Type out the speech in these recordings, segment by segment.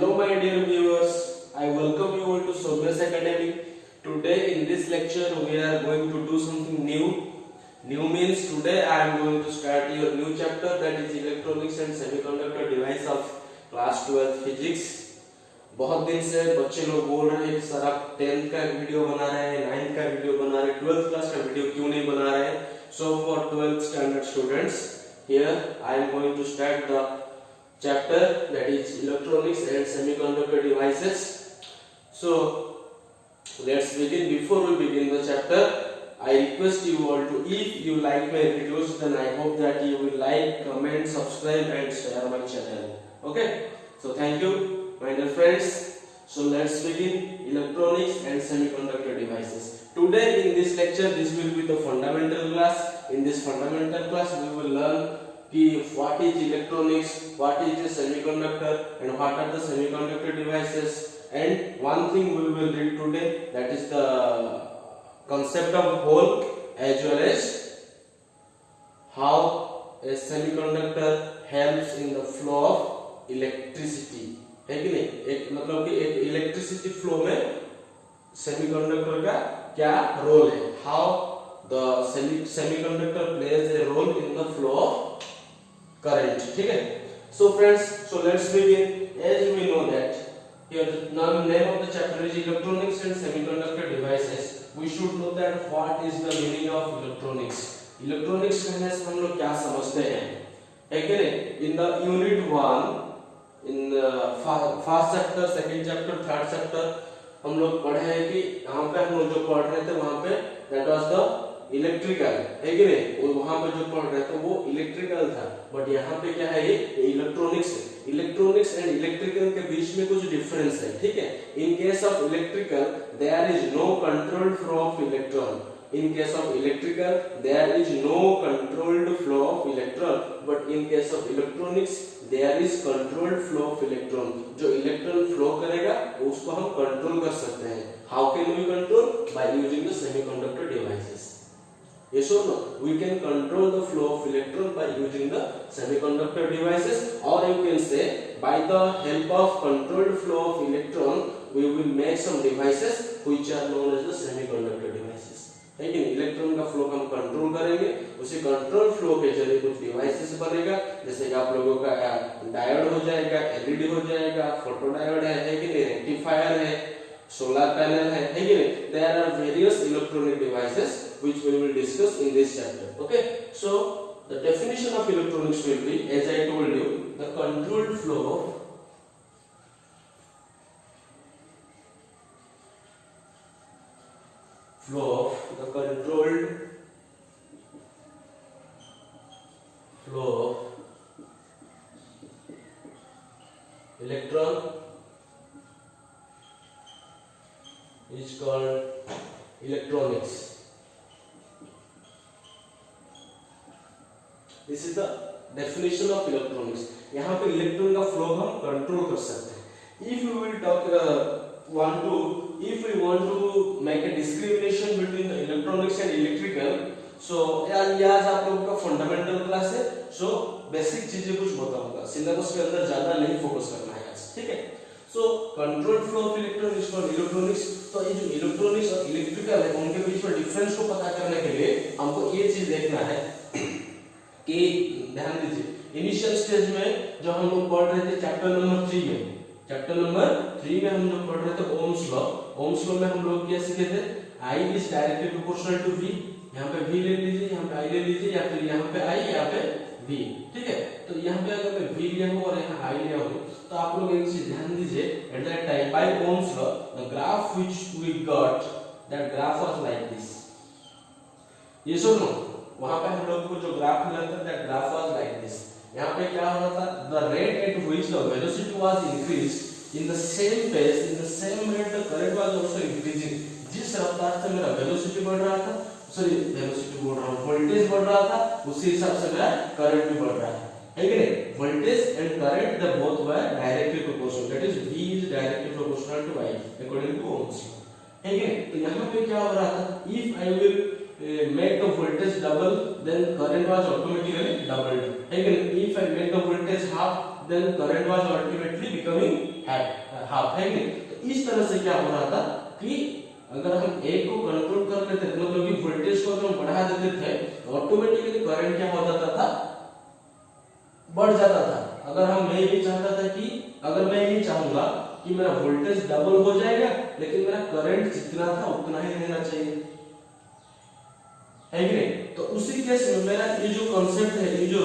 Hello my dear viewers, I welcome you all to Soumya's Academy. Today in this lecture we are going to do something new. New means today I am going to start your new chapter, that is electronics and semiconductor device of class 12 physics. बहुत दिन से बच्चे लोग बोल रहे हैं कि sir आप 10th का वीडियो बना रहे हैं, 9th का वीडियो बना रहे हैं, 12th क्लास का वीडियो क्यों नहीं बना रहे हैं? So for 12th standard students, here I am going to start the chapter, that is electronics and semiconductor devices. So let's begin. Before we begin the chapter, I request you all to, if you like my videos, then I hope that you will like, comment, subscribe and share my channel. Okay, so thank you my dear friends. So let's begin electronics and semiconductor devices. Today in this lecture, this will be the fundamental class. In this fundamental class we will learn what is electronics, what is a semiconductor and what are the semiconductor devices, and one thing we will read today, that is the concept of hole as well as how a semiconductor helps in the flow of electricity. है कि नहीं? एक मतलब कि एक electricity flow में semiconductor का क्या रोल है, how the semiconductor plays a role in the flow of current. ठीक है? So friends, so let's begin. As we know that here the name of the chapter is electronics and semiconductor devices. We should know that what is the meaning of electronics. Electronics कहने से हम लोग क्या समझते हैं? है कि नहीं? In the unit 1, in the first chapter, second chapter, third chapter, हम लोग पढ़े हैं कि यहाँ पे हम लोग जो पढ़ रहे थे वहाँ पे that was the इलेक्ट्रिकल, है कि नहीं? और वहां पे जो पढ़ रहे थे वो इलेक्ट्रिकल था, बट यहाँ पे क्या है, ये इलेक्ट्रॉनिक्स है. इलेक्ट्रॉनिक्स एंड इलेक्ट्रिकल के बीच में कुछ डिफरेंस है. ठीक है? In case of electrical there is no controlled flow of electron. In case of electrical, there is no controlled flow of electron, but in case of electronics, there is controlled flow of electron. जो electron flow करेगा उसको हम control कर सकते हैं. How can we control? By using the semiconductor devices. Yes or no? We can control the flow of electron by using the semiconductor devices, or you can say by the help of controlled flow of electron, we will make some devices which are known as the semiconductor devices. लेकिन electron का flow हम control करेंगे, उसी control flow के जरिए कुछ devices बनेगा, जैसे कि आप लोगों का डायोड हो जाएगा, एलईडी हो जाएगा, फोटो डायोड है कि नहीं, रेक्टिफायर है, सोलर पैनल है कि नहीं. There are various electronic devices which we will discuss in this chapter. Okay, so the definition of electronics will be, as I told you, the controlled flow of the controlled flow of electron is called electronics. This is the definition of electronics. यहाँ पे electron का flow हम control कर सकते हैं. If we will talk if we want to make a discrimination between the electronics and electrical, so आज आप लोगों का फंडामेंटल क्लास है, so बेसिक चीजें कुछ बताऊंगा, सिलेबस के अंदर ज्यादा नहीं फोकस करना है आज. ठीक है? So controlled flow of electron is called electronics. तो ये जो इलेक्ट्रॉनिक्स और इलेक्ट्रिकल है उनके बीच में डिफरेंस को पता करने के लिए हमको ये चीज देखना है कि ध्यान दीजिए, इनिशियल स्टेज में जो हम लोग पढ़ रहे थे चैप्टर नंबर 3 में, चैप्टर नंबर 3 में हम लोग पढ़ रहे थे ओम्स लॉ. ओम्स लॉ में हम लोग क्या सीखे थे? I is directly proportional to V. यहाँ पे V ले लीजिए, यहाँ पे I ले लीजिए, या फिर यहाँ पे I, यहाँ पे V. ठीक है? तो यहाँ पे अगर मैं V लिया हूँ और यहाँ I लिया हूँ, तो आप लोग एक चीज ध्यान दीजिए, at that time by Ohm's law the graph which we got, that graph was like this. ये सुनो, वहां पे हम लोग को जो ग्राफ मिला था, that graph was like this. यहाँ पे क्या हो रहा था? The rate at which the velocity was increased in the same pace, in the same rate the current was also increasing. जिस रफ्तार से मेरा वेलोसिटी बढ़ रहा था, सॉरी वेलोसिटी बोल रहा हूँ, वोल्टेज बढ़ रहा था, उसी हिसाब से मेरा करंट भी बढ़ रहा है कि नहीं? Voltage and current the both were directly proportional, that is V is directly proportional to I according to Ohm's law. है कि नहीं? तो यहाँ पे क्या हो रहा था? If I will make the voltage double, then current was automatically doubled. है कि नहीं? If I make the voltage half, half, then current was ultimately becoming half, है नहीं? तो इस तरह से क्या हो रहा था कि अगर हम एक को कंट्रोल कर लेते थे, मतलब कि वोल्टेज को अगर हम बढ़ा देते थे, ऑटोमेटिकली करंट क्या हो जाता था, बढ़ जाता था। अगर हम मैं ये चाहता था कि अगर मैं ये चाहूंगा कि मेरा वोल्टेज डबल हो जाएगा, लेकिन मेरा करंट जितना था उतना ही रहना चाहिए, है कि नहीं? तो उसी केस में मेरा ये जो कांसेप्ट है, ये जो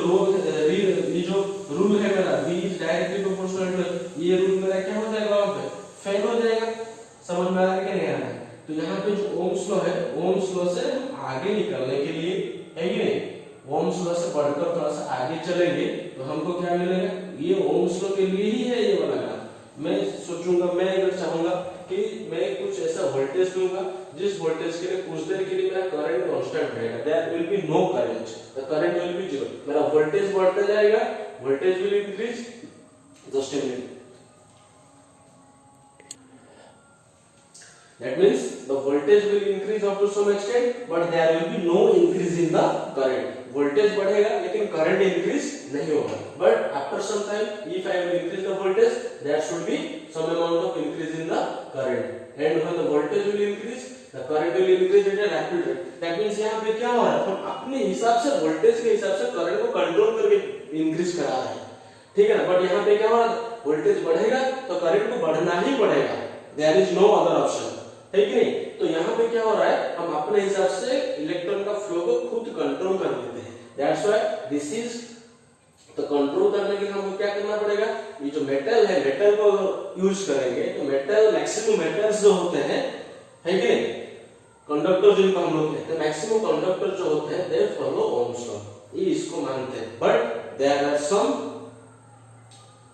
रूल है मेरा V is directly proportional to, ये रूल मेरा क्या हो जाएगा, वहां पे फेल हो जाएगा। समझ में आ रहा है कि नहीं आ रहा है? तो यहाँ पे जो ओम्स लॉ है, ओम्स लॉ से आगे निकलने के लिए, है कि नहीं, ओम्स लॉ से बढ़कर थोड़ा सा आगे चलेंगे तो हमको क्या मिलेगा, ये ओम्स लॉ के लिए ही है ये वाला ग्राफ। मैं सोचूंगा, मैं अगर चाहूंगा कि मैं कुछ ऐसा वोल्टेज दूंगा जिस वोल्टेज के लिए कुछ देर के लिए मेरा करंट कांस्टेंट रहेगा, there will be no current, the current will be zero, मेरा वोल्टेज बढ़ता जाएगा, voltage will increase, just a minute, that means the voltage will increase up to some extent but there will be no increase in the current, voltage बढ़ेगा लेकिन current increase नहीं होगा, but after some time if I will increase the voltage there should be some amount of increase in the current and when the voltage will increase the current will increase at a rapid rate, that means यहाँ पे क्या हो रहा है, हम अपने हिसाब से वोल्टेज के हिसाब से करंट को कंट्रोल करके इंक्रीज करा रहे हैं, ठीक है ना? बट यहाँ पे क्या हो रहा है, वोल्टेज बढ़ेगा तो करंट को बढ़ना ही पड़ेगा, there is no other option, है कि नहीं? तो यहाँ पे क्या हो रहा है, हम अपने हिसाब से इलेक्ट्रॉन का फ्लो को खुद कंट्रोल कर लेते हैं, दैट्स व्हाई दिस इज, तो कंट्रोल करने के लिए हमको क्या करना पड़ेगा, ये जो मेटल है, मेटल को यूज करेंगे तो मेटल, मैक्सिमम मेटल्स जो होते हैं, है कि नहीं, कंडक्टर जिनको हम लोग कहते हैं, मैक्सिमम कंडक्टर जो होते हैं दे फॉलो ओम्स लॉ, ये इसको मानते हैं, but there are some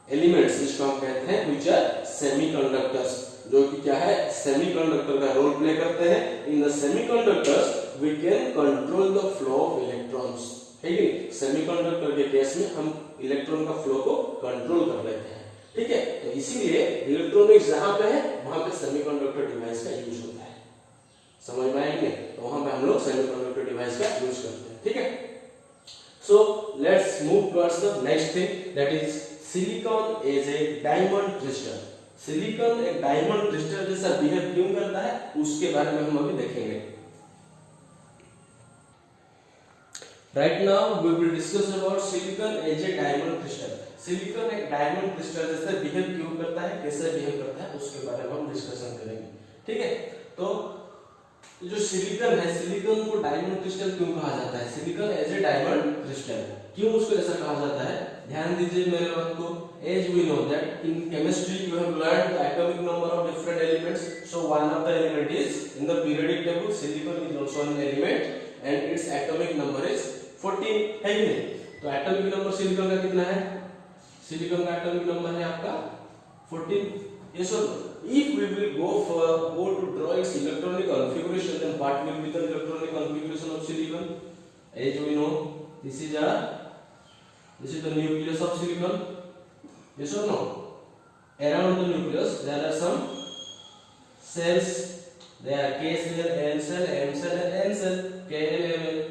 elements जिसको हम कहते हैं व्हिच आर सेमीकंडक्टर्स, जो कि क्या है, सेमीकंडक्टर का रोल प्ले करते हैं। In the semiconductors we can control the flow of electrons, ठीक है? सेमीकंडक्टर के केस में हम इलेक्ट्रॉन का फ्लो को कंट्रोल कर लेते हैं, ठीक है? तो इसीलिए इलेक्ट्रॉनिक्स जहां पे है वहां पे सेमीकंडक्टर डिवाइस का यूज होता है, समझ में आया कि नहीं? तो वहां पे हम लोग सेमीकंडक्टर डिवाइस का यूज करते हैं, ठीक है? So let's move towards the next thing, that is silicon as a diamond crystal. Silicon एक डायमंड क्रिस्टल जैसा बिहेव क्यों करता है उसके बारे में हम अभी देखेंगे। Right now we will discuss about silicon as a diamond crystal. Silicon एक डायमंड क्रिस्टल जैसा बिहेव क्यों करता है, कैसे बिहेव करता है, उसके बारे में हम डिस्कशन करेंगे, ठीक है? तो जो सिलिकॉन है, सिलिकॉन को डायमंड क्रिस्टल क्यों कहा जाता है, silicon as a diamond crystal क्यों उसको ऐसा कहा जाता है, ध्यान दीजिए मेरे बात को। As we know that in chemistry you have learned the atomic number of different elements, so one of the element is in the periodic table, silicon is also an element and its atomic number is 14, है कि नहीं? तो atomic number silicon का कितना है, silicon का atomic number है आपका 14, yes or no? If we will go to draw its electronic configuration, then what will be the electronic configuration of silicon? As we know, this is the nucleus of silicon, yes or no? Around the nucleus there are some cells, they are K cell, L cell, M cell and N cell, K L M L.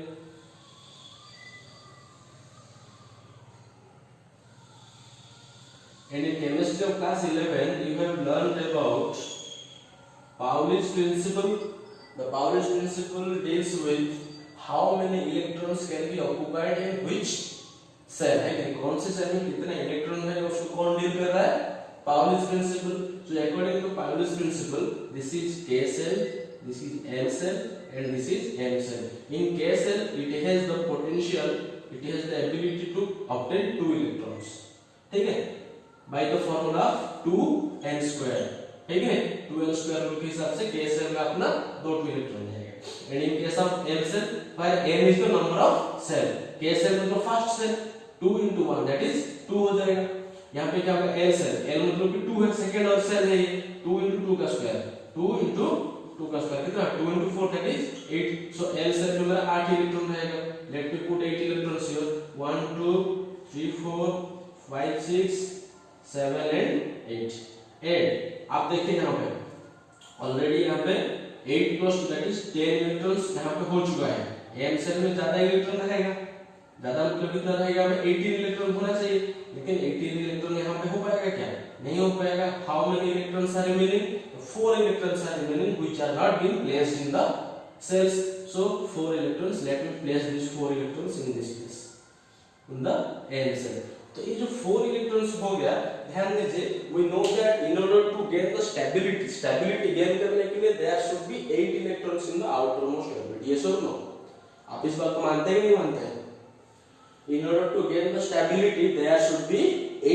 And in chemistry of class 11 you have learned about Pauli's principle. The Pauli's principle deals with how many electrons can be occupied in which cell, है कि कौन से cell में कितने electron है उसको कौन deal कर रहा है, Pauli's principle. So according to Pauli's principle this is K cell, this is L cell and this is M cell. In K cell it has the potential, it has the ability to obtain 2 electrons, ठीक है, by the formula of 2n square, ठीक है? 2n square rule के हिसाब से K cell में अपना 2 electron रहेगा। And in case of M cell, where n is the number of cell, K cell मतलब first cell, 2 into 1 that is 2 हो जाएगा। यहाँ पे क्या होगा, L सेल, L मतलब कि 2 है, सेकंड और सेल है ये, 2 into 2 का स्क्वायर, 2 into 2 का स्क्वायर कितना, 2 into 4 that is 8। So L cell में मेरा 8 इलेक्ट्रॉन रहेगा। Let me put 8 electrons here, 1 2 3 4 5 6 7 and 8। आप देखिए यहाँ पे ऑलरेडी यहाँ पे 8 plus 2 that is 10 इलेक्ट्रॉन्स यहाँ पे हो चुका है। M सेल में ज्यादा इलेक्ट्रॉन रहेगा, ज्यादा मतलब कितना रहेगा, हमें 18 इलेक्ट्रॉन होना चाहिए, लेकिन 18 इलेक्ट्रॉन यहाँ पे हो पाएगा क्या, नहीं हो पाएगा। How many electrons are remaining, 4 electrons are remaining which are not being placed in the cells. So 4 electrons, let me place these 4 electrons in this place in the n cell. तो ये जो 4 electrons हो गया, ध्यान दीजिए, we know that in order to gain the stability gain करने के लिए there should be 8 electrons in the outermost orbit. Yes or no? आप इस बात को मानते हैं कि नहीं मानते हैं? In order to gain the stability there should be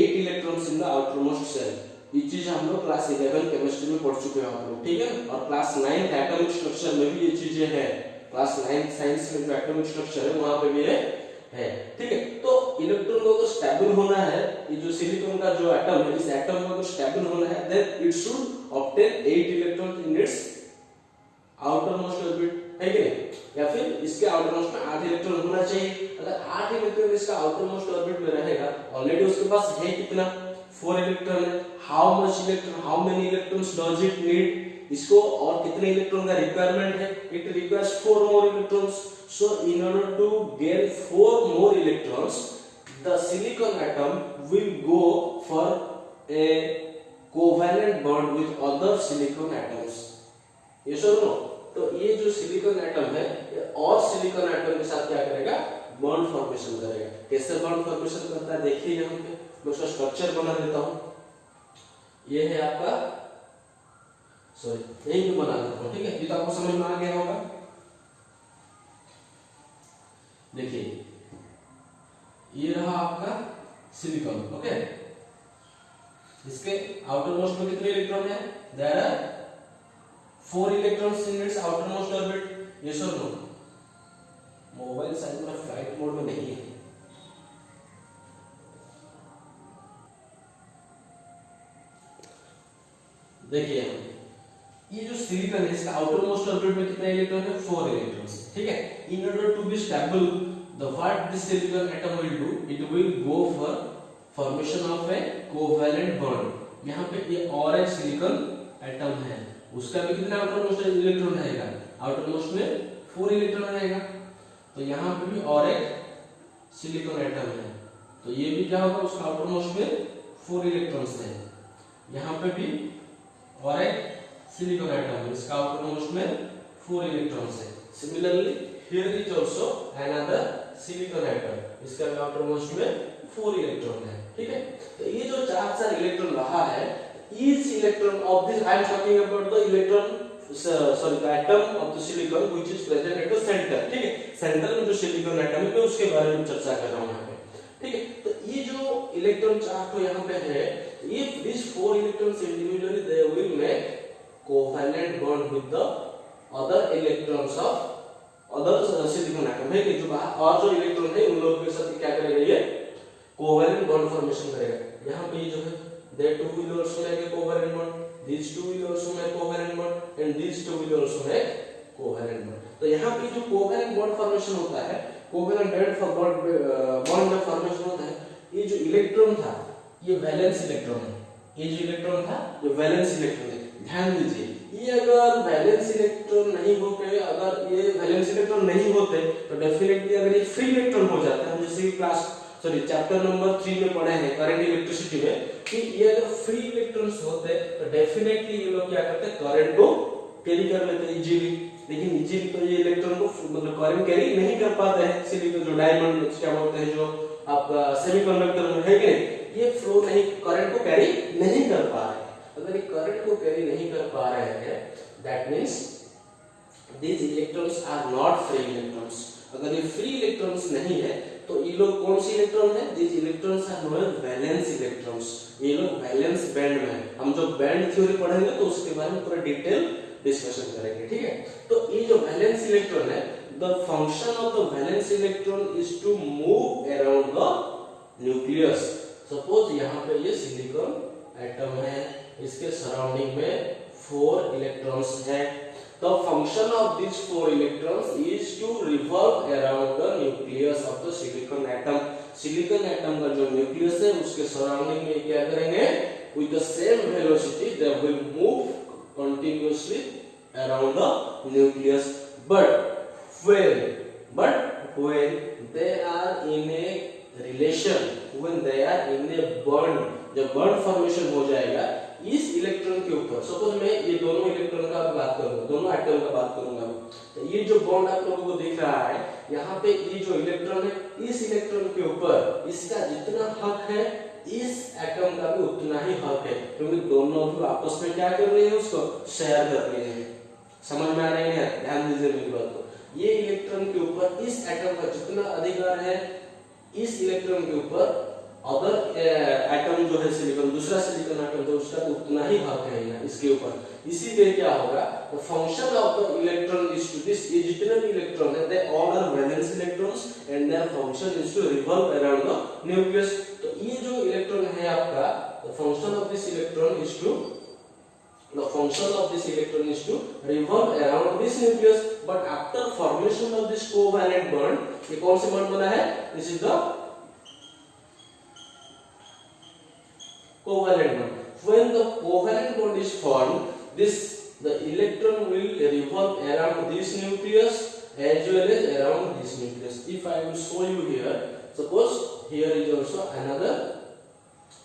8 electrons in the outermost cell. ये चीज हम लोग क्लास 11 केमिस्ट्री में पढ़ चुके हैं आप लोग, ठीक है। और क्लास 9 एटॉमिक स्ट्रक्चर में भी ये चीजें हैं, क्लास 9 साइंस में जो एटॉमिक स्ट्रक्चर है वहां पे भी है, ठीक है। तो इलेक्ट्रॉन को तो स्टेबल होना है, ये जो सिलिकॉन का जो एटम है, इस एटम को तो स्टेबल होना है, then it should obtain 8 electron in its outermost orbit, है कि नहीं? या फिर इसके आउटर मोस्ट में 8 इलेक्ट्रॉन होना चाहिए। अगर 8 इलेक्ट्रॉन इसका आउटर मोस्ट ऑर्बिट में रहेगा, ऑलरेडी उसके पास है कितना, 4 इलेक्ट्रॉन है। How much electron, how many electrons does it need, इसको और कितने इलेक्ट्रॉन का रिक्वायरमेंट है, it requires 4 more electrons. So in order to gain 4 more electrons the silicon atom will go for a covalent bond with other silicon atoms. Yes और no? तो ये जो silicon atom है ये और सिलिकॉन एटम के साथ क्या करेगा, बॉन्ड फॉर्मेशन करेगा। कैसे बॉन्ड फॉर्मेशन करता है देखिए, यहाँ पे मैं उसका स्ट्रक्चर बना देता हूं। ये है आपका, सॉरी यही मैं बना देता हूं, ठीक है। ये तो आपको समझ में आ गया होगा। देखिए ये रहा आपका सिलिकॉन, ओके। इसके आउटर मोस्ट में कितने इलेक्ट्रॉन है, there are 4 electrons in its outermost orbit. Yes और नो? मोबाइल शायद मेरा फ्लाइट मोड में नहीं है। देखिए ये जो सिलिकॉन है इसका आउटर मोस्ट ऑर्बिट में कितने इलेक्ट्रॉन है, 4 इलेक्ट्रॉन्स, ठीक है। In order to be stable the what this silicon atom will do, it will go for formation of a covalent bond. यहाँ पे ये और एक सिलिकॉन एटम है, उसका भी कितना आउटर मोस्ट इलेक्ट्रॉन रहेगा, आउटर मोस्ट में 4 इलेक्ट्रॉन रहेगा। तो यहाँ पे भी और एक सिलिकॉन एटम है, तो ये भी क्या होगा, उसका आउटर मोस्ट में 4 इलेक्ट्रॉन्स है। यहाँ पे भी और एक सिलिकॉन एटम, इसका आउटर मोस्ट में 4 इलेक्ट्रॉन्स है। Similarly here is also another silicon atom, इसका आउटर मोस्ट में 4 इलेक्ट्रॉन है, ठीक है। तो ये जो 4 इलेक्ट्रॉन रहा है, each electron of this, I am talking about the electron sorry the atom of the silicon which is present at the centre, ठीक है। सेंटर में जो सिलिकॉन एटम है मैं उसके बारे में चर्चा कर रहा हूं यहाँ पे, ठीक है। तो ये जो इलेक्ट्रॉन चार्ट तो यहाँ पे है, if these 4 electrons individually they will make covalent bond with the other electrons of other silicon atom, है कि जो बाहर और जो इलेक्ट्रॉन है उन लोगों के साथ क्या करेगा, ये कोवैलेंट बॉन्ड फॉर्मेशन करेगा। यहाँ पे ये जो है they two will also make a covalent bond, these two will also make covalent bond and these two will also make covalent bond। तो यहाँ पे जो कोवैलेंट बॉन्ड फॉर्मेशन होता है, कोवैलेंट बॉन्ड में फॉर्मेशन होता है, ये जो इलेक्ट्रॉन था ये वैलेंस इलेक्ट्रॉन है, ये जो इलेक्ट्रॉन था ये वैलेंस इलेक्ट्रॉन है। ध्यान दीजिए, ये अगर वैलेंस इलेक्ट्रॉन नहीं होते, अगर ये वैलेंस इलेक्ट्रॉन नहीं होते तो डेफिनेटली अगर ये फ्री इलेक्ट्रॉन हो जाते हैं, जैसे कि क्लास सॉरी चैप्टर नंबर 3 में पढ़े हैं करंट इलेक्ट्रिसिटी में, कि ये अगर फ्री इलेक्ट्रॉन्स होते तो डेफिनेटली ये लोग क्या करते, करंट को कैरी कर लेते इजीली। लेकिन इजीली तो ये इलेक्ट्रॉन को मतलब करंट कैरी नहीं कर पाते हैं, सिलिकॉन जो डायमंड क्या बोलते हैं, जो आपका सेमीकंडक्टर में है कि नहीं, ये फ्लो नहीं, करंट को कैरी नहीं कर पा रहे। अगर ये करंट को कैरी नहीं कर पा रहे हैं, that means these electrons are not free electrons। अगर ये फ्री इलेक्ट्रॉन्स नहीं है तो ये लोग कौन सी इलेक्ट्रॉन है, these electrons are known as valence electrons। ये लोग वैलेंस बैंड में है। हम जब बैंड थ्योरी पढ़ेंगे तो उसके बारे में पूरा डिटेल डिस्कशन करेंगे, ठीक है। तो ये जो वैलेंस इलेक्ट्रॉन है, the function of the valence electron is to move around the nucleus। Suppose यहाँ पे ये सिलिकॉन एटम है, इसके सराउंडिंग में 4 इलेक्ट्रॉन्स है। The function of these 4 electrons is to revolve around the nucleus of the silicon atom। Silicon atom का जो nucleus है उसके सराउंडिंग में क्या करेंगे, with the same velocity they will move continuously around the nucleus। But when they are in a relation, when they are in a bond, जब bond formation हो जाएगा इस इलेक्ट्रॉन के ऊपर, सपोज मैं ये दोनों इलेक्ट्रॉन का बात करूंगा, दोनों एटम का बात करूंगा, तो ये जो बॉन्ड आप लोगों को दिख रहा है यहाँ पे, ये जो इलेक्ट्रॉन है इस इलेक्ट्रॉन के ऊपर इसका जितना हक है इस एटम का भी उतना ही हक है, क्योंकि दोनों भी आपस में क्या कर रहे हैं, उसको शेयर कर रहे हैं। समझ में आ रही है? ध्यान दीजिए मेरी बात को। ये इलेक्ट्रॉन के ऊपर इस एटम का जितना अधिकार है इस इलेक्ट्रॉन के ऊपर अदर एटम जो है सिलिकॉन, दूसरा सिलिकॉन एटम जो उसका तो उतना ही हक है ना इसके ऊपर। इसीलिए क्या होगा, the function of the electron is to this, ये जितने भी इलेक्ट्रॉन है they all are valence electrons and their function is to revolve around the nucleus. तो ये जो इलेक्ट्रॉन है आपका, the function of this electron is to revolve around this nucleus, but after formation of this covalent bond, ये कौन सी bond बना है, this is the covalent bond. When the covalent bond is formed, the electron will revolve around this nucleus as well as around this nucleus. If I will show you here, suppose here is also another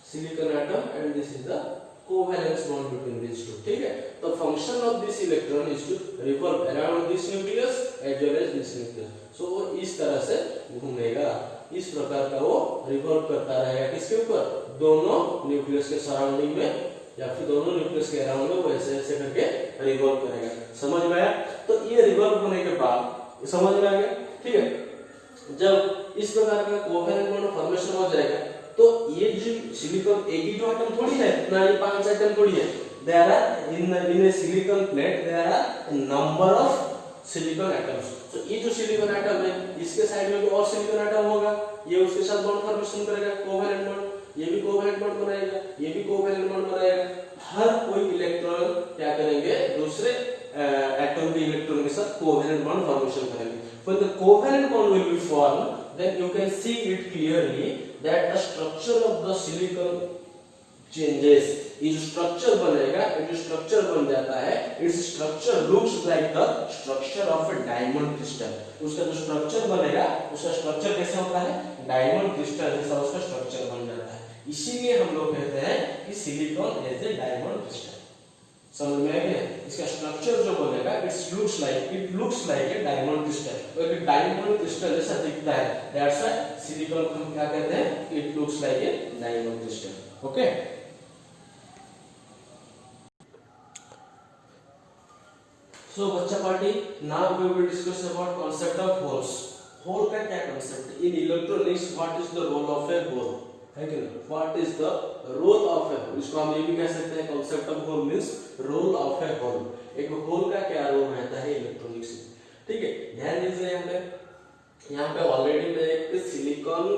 silicon atom and this is the covalence bond between these two, ठीक है। तो function of this electron is to revolve around this nucleus as well as this nucleus. So वो इस तरह से घूमेगा, इस प्रकार का वो रिवॉल्व करता रहेगा किसके ऊपर, दोनों न्यूक्लियस के सराउंडिंग में या फिर दोनों न्यूक्लियस के अराउंड में वैसे ऐसे करके रिवॉल्व करेगा। समझ में आया? तो ये रिवॉल्व होने के बाद समझ में आ गया, ठीक है। जब इस प्रकार का कोवेलेंट बॉन्ड फॉर्मेशन हो जाएगा तो ये जो सिलिकॉन एक ही जो एटम थोड़ी है ना, ये 5 एटम थोड़ी है। There are in a silicon plate there are number of silicon atoms. तो ये जो सिलिकॉन एटम है इसके साइड में भी और सिलिकॉन एटम होगा, ये उसके साथ बॉन्ड फॉर्मेशन करेगा कोवेलेंट बॉन्ड, ये भी कोवेलेंट बॉन्ड बनाएगा, ये भी कोवेलेंट बॉन्ड बनाएगा। हर कोई इलेक्ट्रॉन क्या करेंगे, दूसरे एटम के इलेक्ट्रॉन के साथ कोवेलेंट बॉन्ड फॉर्मेशन करेंगे। When the covalent bond will be formed, then you can see it clearly that the structure of the silicon changes. ये जो स्ट्रक्चर बनेगा, ये जो स्ट्रक्चर बन जाता है, its structure looks like the structure of a diamond crystal. उसका जो स्ट्रक्चर बनेगा, उसका स्ट्रक्चर कैसा होता है, डायमंड क्रिस्टल जैसा उसका स्ट्रक्चर बन जाता है। इसीलिए हम लोग कहते हैं कि silicon as a diamond crystal. समझ में आ गया? इसका स्ट्रक्चर जो बनेगा it looks like a diamond crystal, तो एक डायमंड क्रिस्टल जैसा दिखता है, दैट्स व्हाई सिलिकॉन को हम क्या कहते हैं, it looks like a diamond crystal. Okay, so बच्चा party, now we will discuss about concept of holes. Hole का क्या कांसेप्ट है, in electronics what is the role of a hole, है कि नहीं, what is the role of a hole. इसको हम ये भी कह सकते हैं, concept of hole means role of a hole. एक होल का क्या रोल रहता है इलेक्ट्रॉनिक्स में, ठीक है। ध्यान दीजिए, यहाँ पे ऑलरेडी मैं एक सिलिकॉन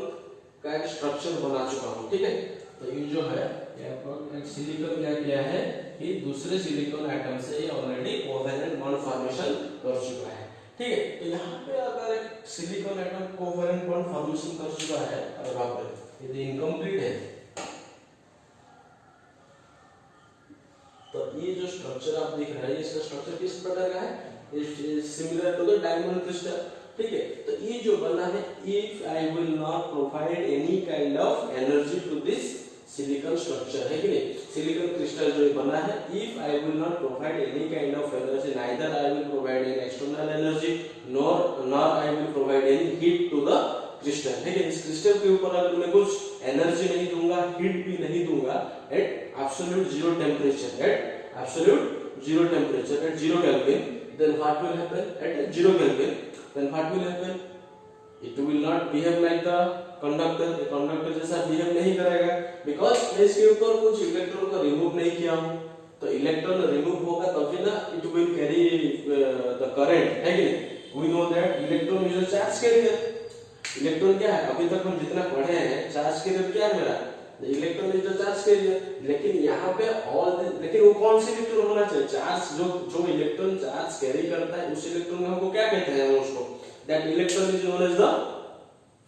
का एक स्ट्रक्चर बना चुका हूँ, ठीक है। तो ये जो है यहाँ पर एक सिलिकॉन क्या किया है कि दूसरे सिलिकॉन एटम से ये ऑलरेडी कोवेलेंट बॉन्ड फॉर्मेशन कर चुका है, ठीक है। तो यहाँ पे अगर एक silicon atom covalent bond formation कर चुका है, अरे बाप रे, ये इनकम्प्लीट है। तो ये जो स्ट्रक्चर आप देख रहे हैं, इसका स्ट्रक्चर किस प्रकार का है, similar to the diamond crystal, ठीक है। तो ये जो बना है, if I will not provide any kind of energy to this silicon structure, है कि नहीं, सिलिकॉन क्रिस्टल जो बना है, if I will not provide any kind of energy, neither I will provide any external energy nor I will provide any heat to the crystal, ठीक है। इस crystal के ऊपर अगर मैं कुछ एनर्जी नहीं दूंगा, हीट भी नहीं दूंगा, at absolute zero temperature, at absolute zero temperature, at 0 kelvin, then what will happen, at 0 kelvin, then what will happen, it will not behave like the conductor, the conductor जैसा behave नहीं करेगा, because मैं इसके ऊपर कुछ electron को remove नहीं किया हूँ। तो इलेक्ट्रॉन रिमूव होगा तभी ना it will carry the current, है कि नहीं। we know that electron is a charge carrier। Electron क्या है, अभी तक हम जितना पढ़े हैं, चार्ज कैरियर क्या है मेरा, electron is the charge carrier. लेकिन यहाँ पे लेकिन वो कौन सी इलेक्ट्रॉन होना चाहिए, चार्ज जो इलेक्ट्रॉन चार्ज कैरी करता है, उस इलेक्ट्रॉन को हमको क्या कहते हैं, उसको that electron is known as the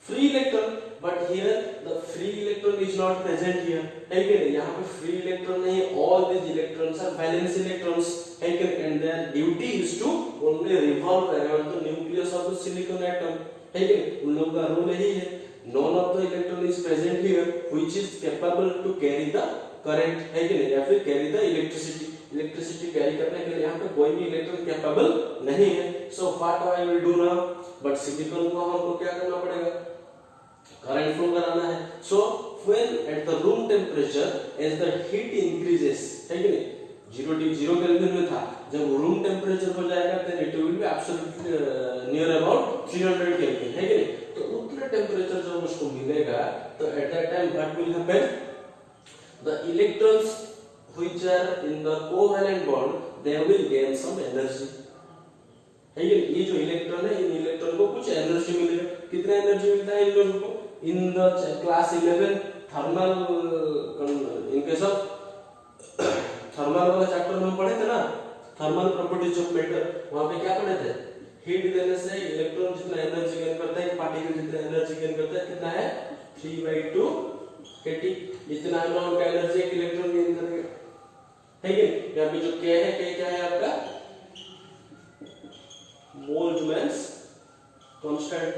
free electron. But here the free electron electron is not present here, है कि नहीं, यहाँ पे फ्री इलेक्ट्रॉन नहीं, all these electrons are valence electrons, है कि नहीं, and their duty is to only revolve around the nucleus of the silicon atom, है कि नहीं, उन लोगों का रोल यही है। None of the electron is present here which is capable to carry the current, है कि नहीं, या फिर carry the electricity, electricity carry करने के लिए यहाँ पे कोई भी इलेक्ट्रॉन कैपेबल नहीं है। So what I will do now, but silicon को हमको क्या करना पड़ेगा, करंट फ्लो कराना है। So when at the room temperature as the heat increases, है कि नहीं, 0 केल्विन में था, जब रूम टेम्परेचर हो जाएगा then it will be absolutely near about 300 kelvin, है कि नहीं, तो उतना टेम्परेचर जब उसको मिलेगा तो eight that time what will happen, the electrons which are in the covalent bond they will gain some energy, है कि ये जो इलेक्ट्रॉन है इन इलेक्ट्रॉन को कुछ एनर्जी मिलेगा। कितना एनर्जी मिलता है इन लोगों को, in the class 11 thermal, in case of thermal वाला चैप्टर में हम पढ़े थे ना, थर्मल प्रॉपर्टीज ऑफ मैटर, वहां पे क्या पढ़े थे, हीट देने से इलेक्ट्रॉन जितना एनर्जी गेन करता है, पार्टिकल जितना एनर्जी गेन करता है, कितना है 3/2 kT, इतना अमाउंट का एनर्जी एक इलेक्ट्रॉन गेन करेगा, है कि यहाँ पे जो K है, K क्या है आपका, बोल्ट्जमैन्स कांस्टेंट,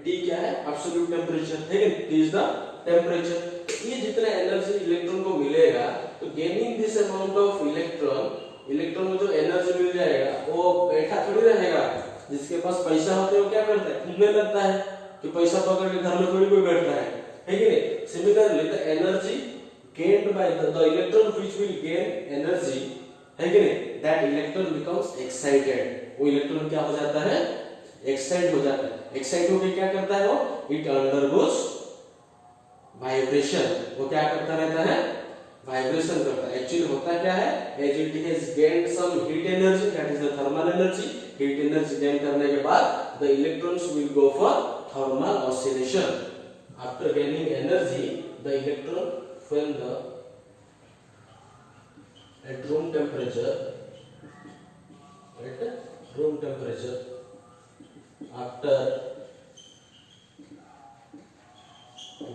T क्या है, एब्सोल्यूट टेम्परेचर, है कि T इज द टेम्परेचर। ये जितना एनर्जी इलेक्ट्रॉन को मिलेगा तो gaining this amount of electron, electron को जो एनर्जी मिल जाएगा वो बैठा थोड़ी रहेगा, जिसके पास पैसा होता है वो क्या करता है, घूमने लगता है, कि पैसा पकड़ के घर में थोड़ी कोई बैठता है कि नहीं। Similarly the energy gained by the electron which will gain energy, है कि नहीं, that electron becomes excited, वो इलेक्ट्रॉन क्या हो जाता है, एक्साइट हो जाता है। एक्साइट होकर क्या करता है वो, it undergoes vibration, वो क्या करता रहता है, वाइब्रेशन करता है। एक्चुअली होता क्या है, as it has gained some heat energy, that is the thermal energy, heat energy gain करने के बाद the electrons will go for thermal oscillation. After gaining energy, the electron when the at room temperature after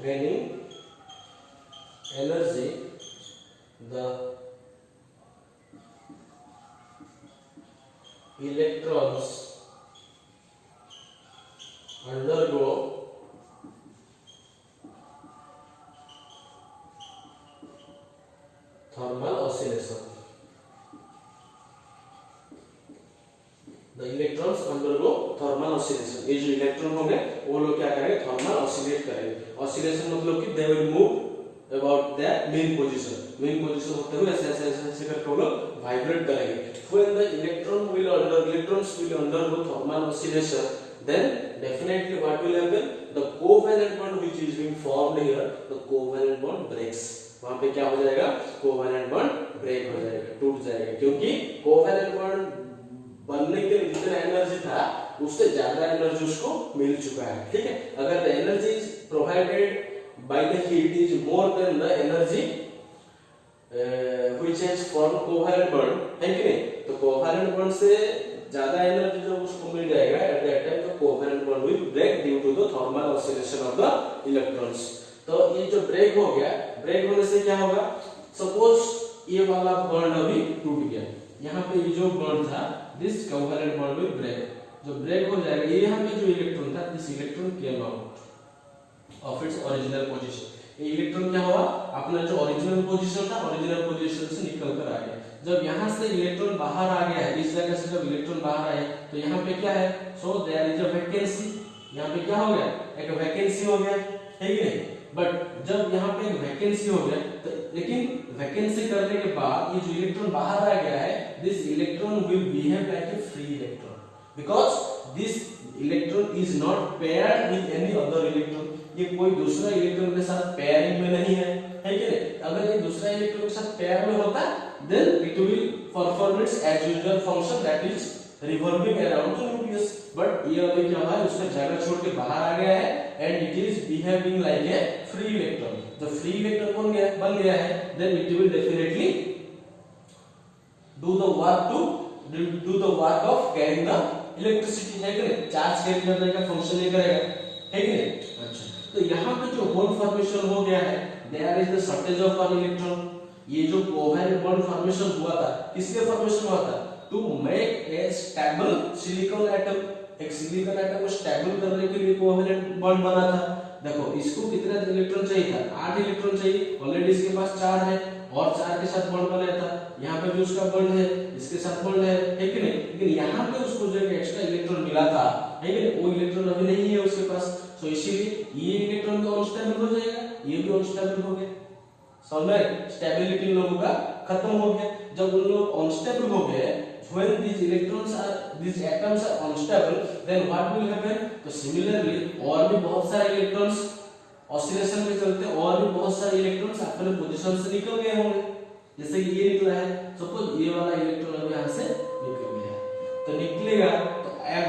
gaining energy the electrons undergo thermal oscillation, the electrons undergo thermal oscillation, ये जो electron होंगे वो लोग क्या करेंगे, thermal oscillate करेंगे। Oscillation मतलब कि they will move about their mean position होते हुए ऐसे करके वो लोग वाइब्रेट करेंगे। when the electrons will undergo thermal oscillation, then definitely what will happen, the covalent bond which is being formed here, the covalent bond breaks, वहां पे क्या हो जाएगा, कोवेलेंट बॉन्ड ब्रेक हो जाएगा, टूट जाएगा, क्योंकि कोवेलेंट बॉन्ड बनने के लिए जितना एनर्जी था उससे ज्यादा एनर्जी उसको मिल चुका है, ठीक है। अगर the energy is provided by the heat is more than the energy which has form covalent bond, है कि नहीं, तो कोवेलेंट बॉन्ड से ज्यादा एनर्जी जब उसको मिल जाएगा at that time the covalent bond will break due to the thermal oscillation of the electrons. तो ये जो ब्रेक हो गया, ब्रेक होने से क्या होगा, सपोज ये वाला बॉन्ड अभी टूट गया, यहाँ पे ये जो बॉन्ड था this covalent bond will break, जो ब्रेक हो जाएगा ये यहाँ पे जो इलेक्ट्रॉन था this electron came out of its original position, ये इलेक्ट्रॉन क्या हुआ, अपना जो ओरिजिनल पोजीशन था ओरिजिनल पोजीशन से निकल कर आ गया। जब यहाँ से इलेक्ट्रॉन बाहर आ गया है, इस जगह से जब इलेक्ट्रॉन बाहर आए तो यहाँ पे क्या है, so there is a vacancy, यहाँ पे क्या हो गया, एक वैकेंसी हो गया, है कि नहीं। बट जब यहाँ पे एक वैकेंसी हो गया तो लेकिन वैकेंसी करने के बाद ये जो इलेक्ट्रॉन बाहर आ गया है this electron will behave like a free electron because this electron is not paired with any other electron, ये कोई दूसरा इलेक्ट्रॉन के साथ पेयरिंग में नहीं है कि नहीं। अगर ये दूसरा इलेक्ट्रॉन के साथ पेयर में होता then it will perform its as usual function that is revolving around the nucleus, but ये अभी क्या हुआ है उसका जगह छोड़ के बाहर आ गया है and it is behaving like a free electron. जब फ्री इलेक्ट्रॉन बन गया है then it will definitely do the work of carrying the electricity, है कि नहीं, चार्ज कैरी करने का फंक्शन ये करेगा, है कि नहीं। अच्छा तो यहाँ पे जो होल फॉर्मेशन हो गया है, there is the shortage of one electron. ये जो कोवेलेंट बॉन्ड फॉर्मेशन हुआ था, किसके फॉर्मेशन हुआ था? To make a stable silicon atom. एक सिलिकॉन एटम को स्टेबल करने के लिए कोवेलेंट बॉन्ड बना था। देखो इसको कितना इलेक्ट्रॉन चाहिए था? 8 इलेक्ट्रॉन चाहिए, ऑलरेडी इसके पास 4 है और 4 के साथ बॉन्ड बनाया था। यहाँ पे भी उसका बॉन्ड है, इसके साथ बॉन्ड है कि नहीं? लेकिन यहाँ पे उसको जो एक्स्ट्रा इलेक्ट्रॉन मिला था, है कि नहीं, वो इलेक्ट्रॉन अभी नहीं है उसके पास। तो इसीलिए ये इलेक्ट्रॉन तो अनस्टेबल हो जाएगा, ये भी अनस्टेबल हो गया। समझ में? स्टेबिलिटी इन लोगों का खत्म हो गया। जब उन लोग अनस्टेबल हो गए, when these atoms are unstable, then what will happen? तो similarly और भी बहुत सारे इलेक्ट्रॉन्स ऑसिलेशन में चलते हैं, और भी बहुत सारे इलेक्ट्रॉन्स अपने पोजीशन से निकल गए होंगे। जैसे कि ये निकला है, सपोज ये वाला इलेक्ट्रॉन अभी यहाँ से निकल गया है, तो निकलेगा तो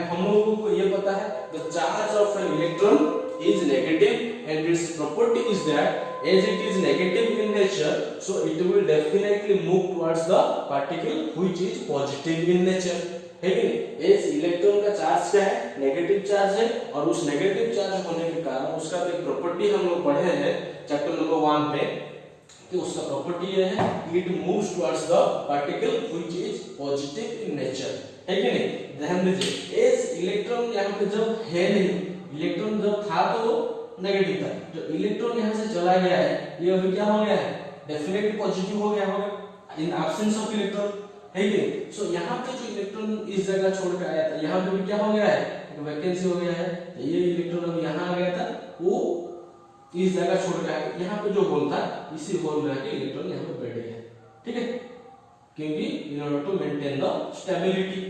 हम लोगों को ये पता है the charge of an electron is negative and its property is that as it is negative in nature, so it will definitely move towards the particle which is positive in nature, है कि नहीं? इस electron का charge क्या है? Negative charge है, और उस नेगेटिव चार्ज होने के कारण उसका एक प्रॉपर्टी हम लोग पढ़े हैं चैप्टर नंबर 1 पे, कि उसका प्रॉपर्टी ये है it moves towards the particle which is positive in nature, है कि नहीं? ध्यान दीजिए, इस इलेक्ट्रॉन यहाँ पे जब है नहीं, इलेक्ट्रॉन जब था तो नेगेटिव था, जो इलेक्ट्रॉन यहाँ से चला गया है ये अभी क्या हो गया है? डेफिनेटली पॉजिटिव हो गया होगा इन एब्सेंस ऑफ इलेक्ट्रॉन, है कि नहीं? सो यहाँ पे जो इलेक्ट्रॉन इस जगह छोड़ के आया था, यहाँ पे भी क्या हो गया है? एक वैकेंसी हो गया है। तो ये इलेक्ट्रॉन अभी यहाँ आ गया था, वो इस जगह छोड़ के आया, यहाँ पे जो होल था इसी होल में आके इलेक्ट्रॉन यहाँ पे बैठ गया, ठीक है, क्योंकि in order to maintain the stability,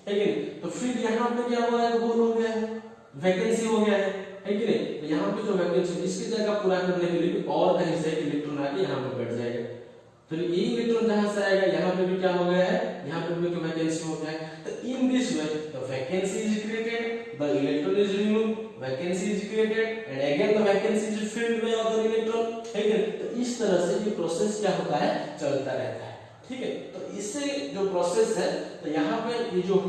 है कि नहीं? तो फिर यहाँ पे क्या हुआ है? होल हो गया है, वैकेंसी हो गया है कि नहीं? तो यहाँ पे जो वैकेंसी इसकी जगह पूरा करने के लिए भी और कहीं से इलेक्ट्रॉन आके यहाँ पे बैठ जाएगा। फिर ये इलेक्ट्रॉन जहां से आएगा यहाँ पे भी क्या हो गया है? यहाँ पे भी वैकेंसी हो गया है। तो in this way the vacancy is created, the electron is removed, vacancy is created and again the vacancy is filled by other electron, है कि नहीं? तो इस तरह से ये प्रोसेस क्या होता है? चलता रहता है, ठीक है। तो इससे जो प्रोसेस है, तो यहाँ पे ये जो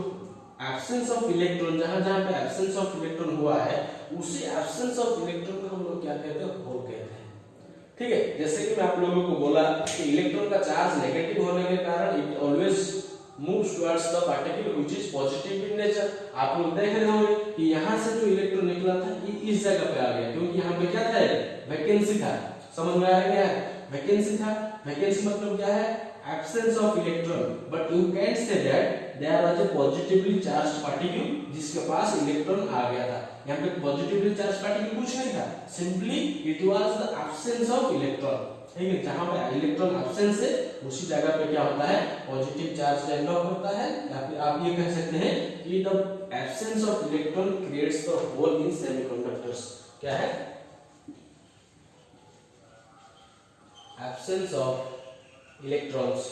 एब्सेंस ऑफ इलेक्ट्रॉन, जहां जहां पे एब्सेंस ऑफ इलेक्ट्रॉन हुआ है, उसी एब्सेंस ऑफ इलेक्ट्रॉन को हम लोग क्या कहते हैं? होल कहते हैं, ठीक है। जैसे कि मैं आप लोगों को बोला कि इलेक्ट्रॉन का चार्ज नेगेटिव होने के कारण it always moves towards the particle which is positive in nature. आप लोग देख रहे होंगे कि यहां से जो इलेक्ट्रॉन निकला था ये इस जगह पे आ गया, क्योंकि यहां पे क्या था? वैकेंसी था। समझ में आ गया? वैकेंसी था। वैकेंसी मतलब क्या है? Absence of electron, but you can say that there was a positively charged particle जिसके पास इलेक्ट्रॉन आ गया था। यहाँ पे पॉजिटिवली चार्ज पार्टिकल कुछ नहीं था, simply it was the absence of electron, ठीक है। जहां पे इलेक्ट्रॉन एब्सेंस है उसी जगह पे क्या होता है? पॉजिटिव चार्ज डेवलप होता है, या फिर आप ये कह सकते हैं कि the absence of electron creates the hole in semiconductors. क्या है? Absence of electrons.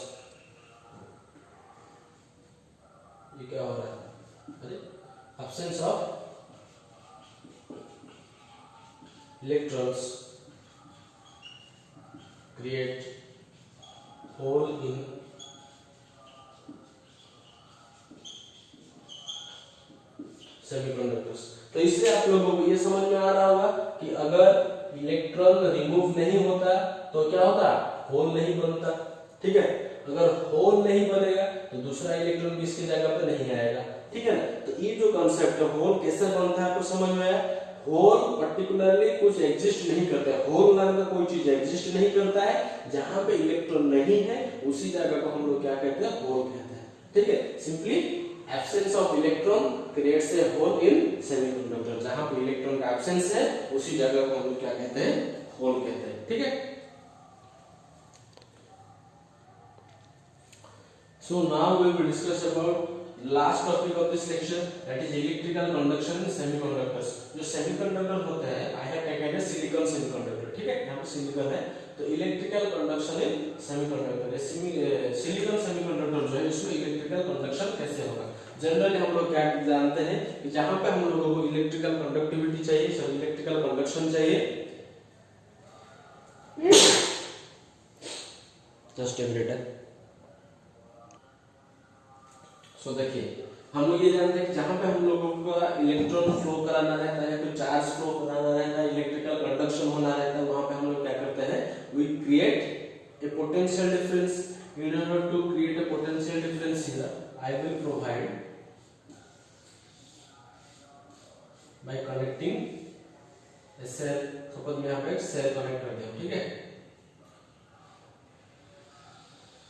ये क्या हो रहा है? अरे absence of electrons create hole in semiconductors। तो इससे आप लोगों को ये समझ में आ रहा होगा कि अगर इलेक्ट्रॉन रिमूव नहीं होता तो क्या होता? होल नहीं बनता, ठीक है। अगर होल नहीं बनेगा तो दूसरा इलेक्ट्रॉन भी इसकी जगह पे नहीं आएगा, ठीक है ना। तो ये जो कॉन्सेप्ट है होल कैसे बनता है आपको समझ में आया? होल पर्टिकुलरली कुछ एग्जिस्ट नहीं करता है, होल नाम का कोई चीज एग्जिस्ट नहीं करता है, जहां पे इलेक्ट्रॉन नहीं है उसी जगह को हम लोग क्या कहते हैं? होल कहते हैं, ठीक है। Simply absence of electron creates a hole in semiconductor. जहां पे इलेक्ट्रॉन का एब्सेंस है उसी जगह को हम लोग क्या कहते हैं? होल कहते हैं, ठीक है। So now we will discuss about last topic of this lecture, that is electrical conduction in semiconductors। जो सेमीकंडक्टर होते हैं, I have taken a silicon semiconductor, ठीक है, यहाँ पे सिलिकॉन है, तो इलेक्ट्रिकल कंडक्शन इन सेमीकंडक्टर, सिलिकॉन सेमीकंडक्टर जो है उसमें इलेक्ट्रिकल कंडक्शन कैसे होगा? जनरली हम लोग क्या जानते हैं कि जहां पे हम लोगों को इलेक्ट्रिकल कंडक्टिविटी चाहिए, सब इलेक्ट्रिकल कंडक्शन चाहिए, जस्ट ए मिनट। सो देखिए हम लोग ये जानते हैं कि जहां पे हम लोगों का इलेक्ट्रॉन फ्लो कराना रहता है, तो चार्ज फ्लो कराना रहता है, इलेक्ट्रिकल कंडक्शन होना रहता है, वहां पे हम लोग क्या करते हैं, we create a potential difference. In order to create a potential difference here, I will provide by connecting a cell. Suppose मैं यहाँ पे एक cell connect कर दिया, ठीक है.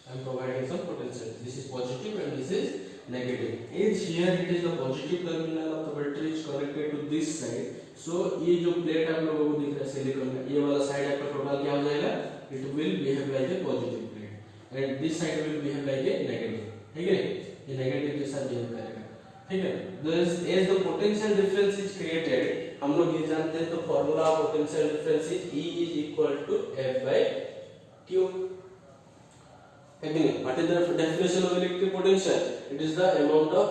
I am providing some potential. This is positive and this is negative. As here it is the positive terminal of the battery is connected to this side. So ये जो प्लेट आप लोगों को दिख रहा है सिलिकॉन का, ये वाला साइड आपका टोटल क्या हो जाएगा, it will behave like a positive and this side will behave like a negative. ठीक है, ये नेगेटिव के साथ बिहेव करेगा. ठीक है. Thus as the potential difference is created, हम लोग ये जानते हैं तो formula of potential difference is E is equal to F by Q. है कि नहीं? What is the definition of electric potential? It is the amount of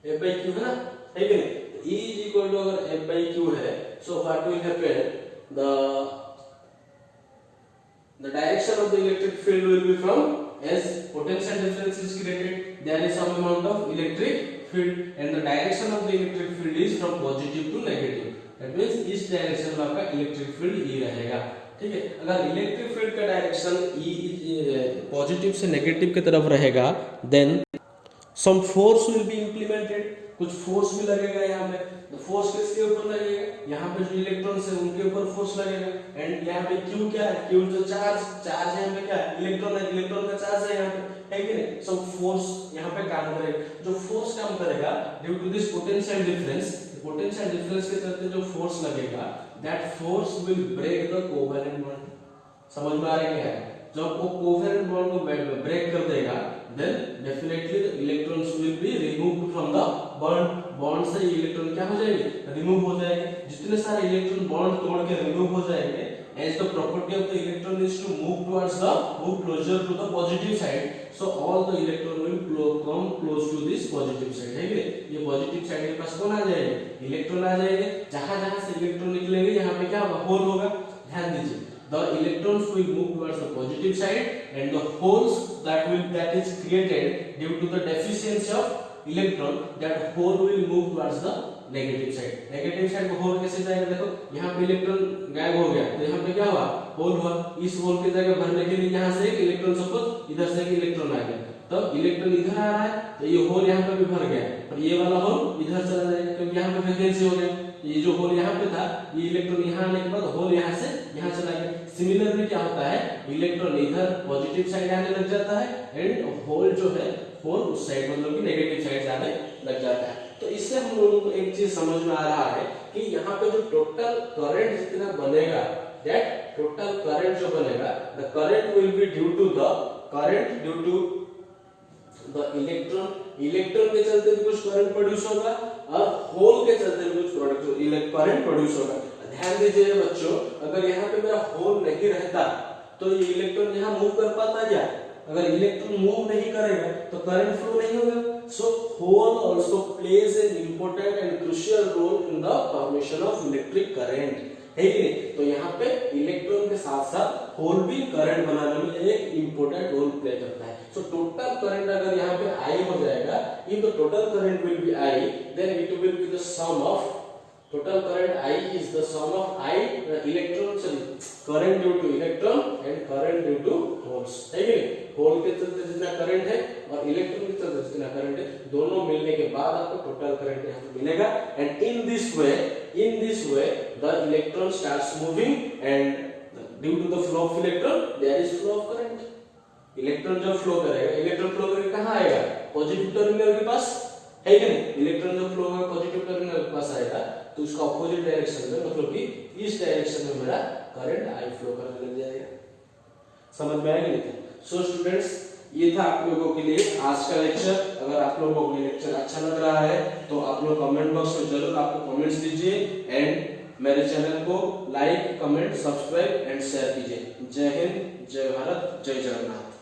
F by Q, है ना? है कि नहीं? E is equal to अगर F by Q है, so what will happen? The direction of the electric field will be from, as potential difference is created, there is some amount of electric field and the direction of the electric field is from positive to negative. That means इस direction में आपका electric field E रहेगा. ठीक है. अगर electric field का direction E positive से negative की तरफ रहेगा, then some force will be implemented. कुछ फोर्स भी लगेगा यहाँ पे. तो फोर्स किसके ऊपर लगेगा, यहाँ पे जो इलेक्ट्रॉन्स है उनके ऊपर फोर्स लगेगा. एंड यहाँ पे Q क्या है, Q जो चार्ज यहाँ पे क्या है, इलेक्ट्रॉन है, इलेक्ट्रॉन का चार्ज है यहाँ पे, है कि नहीं. सो फोर्स यहाँ पे काम करेगा. जो फोर्स काम करेगा due to this potential difference, potential difference के चलते जो फोर्स लगेगा, that force will break the covalent bond. समझ में आ रहा है? जब वो कोवेलेंट बॉन्ड को ब्रेक कर देगा, then definitely the electrons will be removed from the bond. Bond से इलेक्ट्रॉन क्या हो जाएंगे, रिमूव हो जाएंगे. जितने सारे इलेक्ट्रॉन बॉन्ड तोड़ के रिमूव हो जाएंगे, as the property of the electron is to move towards the, move closer to the positive side, so all the electron will come close to this positive side. है कि नहीं? ये positive side के पास कौन आ जाएंगे, electron आ जाएंगे. जहां जहां से इलेक्ट्रॉन निकलेंगे यहाँ पे क्या होगा, होल होगा. ध्यान दीजिए, the electrons will move towards the positive side and the holes that is created due to the deficiency of electron, that hole will move towards the negative side. Negative side को whole कैसे जाएगा, देखो यहाँ पे electron गायब हो गया, तो यहाँ पे क्या हुआ, होल हुआ. इस होल की जगह भरने के लिए यहाँ से एक इलेक्ट्रॉन, सपोज इधर से एक इलेक्ट्रॉन आ गया, तो इलेक्ट्रॉन इधर आ रहा है, तो ये होल यहाँ पे भी भर गया, और ये वाला होल इधर चला जाएगा क्योंकि यहाँ पे वैकेंसी हो गई. ये जो होल यहाँ पे था, ये इलेक्ट्रॉन यहाँ आने के बाद होल यहाँ से यहाँ चला गया. सिमिलरली क्या होता है, इलेक्ट्रॉन इधर पॉजिटिव साइड आने लग जाता है एंड होल जो है, होल उस साइड मतलब कि नेगेटिव साइड आने लग जाता है. तो इससे हम लोगों को एक चीज समझ में आ रहा है कि यहाँ पे जो टोटल करंट जितना बनेगा, दैट टोटल करंट जो बनेगा, the current will be due to the current due to the electron. Electron के चलते भी कुछ करंट प्रोड्यूस होगा और होल के चलते भी कुछ करंट प्रोड्यूस होगा. ध्यान दीजिए बच्चों, अगर यहाँ पे मेरा होल नहीं रहता तो ये इलेक्ट्रॉन यहाँ मूव कर पाता क्या? अगर इलेक्ट्रॉन मूव नहीं करेगा तो करंट फ्लो नहीं होगा. So hole also plays an important and crucial role in the formation of electric current. है कि नहीं? तो यहाँ पे इलेक्ट्रॉन के साथ साथ होल भी करंट बनाने में एक इंपॉर्टेंट रोल प्ले करता है. सो टोटल करंट अगर यहाँ पे I हो जाएगा, if the total current will be I, then it will be the sum of total current I is the sum of I electron, sorry, current due to electron and current due to holes. है कि नहीं? Whole के चलते जितना current है और electron के चलते जितना करंट है, दोनों मिलने के बाद आपको टोटल करंट यहाँ पे मिलेगा. And in this way the electron starts moving and due to the flow of electron there is flow of current. Electron जब फ्लो करेगा, इलेक्ट्रॉन फ्लो करके कहाँ आएगा, पॉजिटिव टर्मिनल के पास. है कि नहीं? इलेक्ट्रॉन जब फ्लो होगा पॉजिटिव टर्मिनल के पास आएगा, तो उसका ऑपोजिट डायरेक्शन में, मतलब कि इस डायरेक्शन में मेरा करंट I फ्लो करने लग जाएगा. समझ में आएगा नहीं? सो स्टूडेंट्स, ये था आप लोगों के लिए आज का लेक्चर. अगर आप लोगों को ये लेक्चर अच्छा लग रहा है तो आप लोग कमेंट बॉक्स में जरूर आपको कमेंट्स दीजिए एंड मेरे चैनल को like, comment, subscribe and share कीजिए. जय हिंद, जय भारत, जय जगन्नाथ.